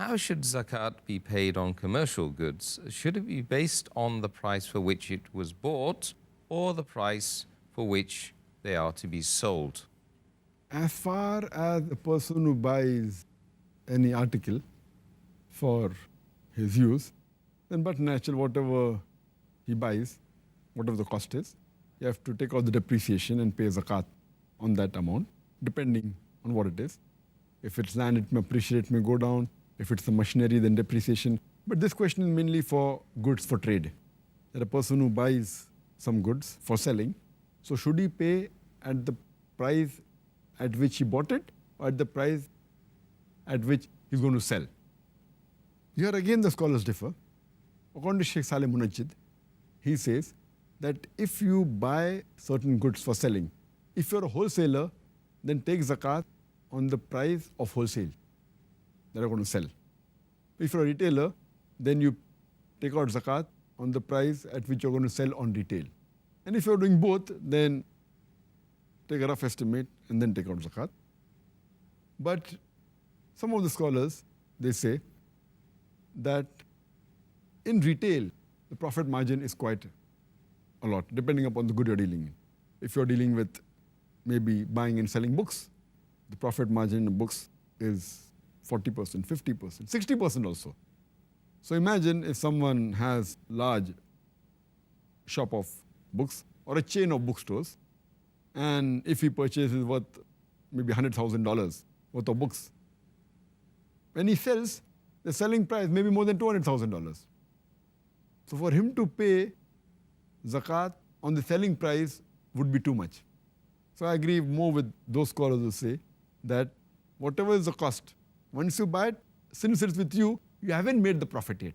how should zakat be paid on commercial goods? Should it be based on the price for which it was bought or the price for which they are to be sold? As far as a person who buys any article for his use, then but natural, whatever he buys, whatever the cost is, you have to take out the depreciation and pay zakat on that amount, depending on what it is. If it's land, it may appreciate, it may go down. If it's the machinery, then depreciation. But this question is mainly for goods for trade. That a person who buys some goods for selling, so should he pay at the price at which he bought it or at the price at which he's going to sell? Here again the scholars differ. According to Sheikh Saleh Munajjid, he says that if you buy certain goods for selling, if you're a wholesaler, then take zakat on the price of wholesale that you're going to sell. If you're a retailer, then you take out zakat on the price at which you're going to sell on retail. And if you're doing both, then take a rough estimate and then take out zakat. But some of the scholars, they say that in retail, the profit margin is quite a lot, depending upon the good you're dealing in. If you're dealing with maybe buying and selling books, the profit margin in books is 40%, 50%, 60% also. So imagine if someone has large shop of books or a chain of bookstores, and if he purchases worth maybe $100,000 worth of books, when he sells, the selling price may be more than $200,000. So for him to pay zakat on the selling price would be too much. So I agree more with those scholars who say that whatever is the cost, once you buy it, since it's with you, you haven't made the profit yet.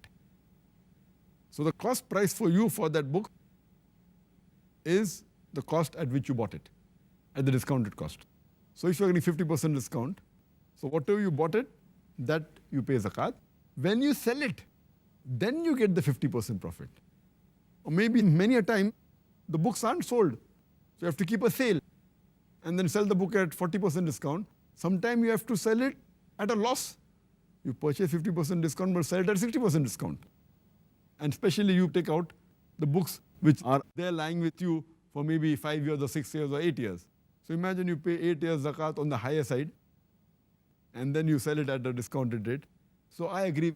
So the cost price for you for that book is the cost at which you bought it, at the discounted cost. So if you're getting 50% discount, so whatever you bought it, that you pay zakat. When you sell it, then you get the 50% profit. Or maybe many a time, the books aren't sold. So you have to keep a sale and then sell the book at 40% discount. Sometimes you have to sell it at a loss. You purchase 50% discount but sell it at 60% discount. And especially you take out the books which are there lying with you for maybe 5 years or 6 years or 8 years. So imagine you pay 8 years zakat on the higher side and then you sell it at a discounted rate. So I agree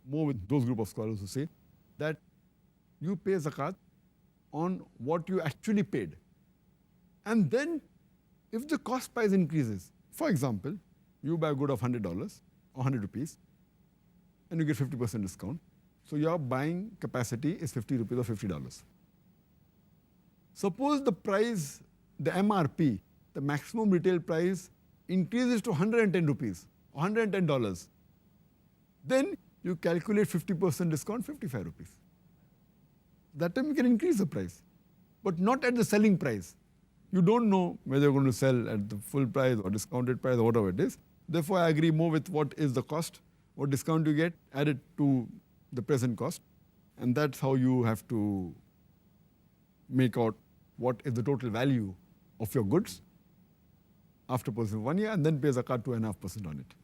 more with those group of scholars who say that you pay zakat on what you actually paid. And then if the cost price increases, for example, you buy a good of $100 or 100 rupees and you get 50% discount. So your buying capacity is 50 rupees or $50. Suppose the price, the MRP, the maximum retail price increases to 110 rupees or $110. Then you calculate 50% discount, 55 rupees. That time you can increase the price, but not at the selling price. You don't know whether you're going to sell at the full price or discounted price or whatever it is. Therefore, I agree more with what is the cost, what discount you get, add it to the present cost. And that's how you have to make out what is the total value of your goods after purchasing 1 year and then pay zakat 2.5% on it.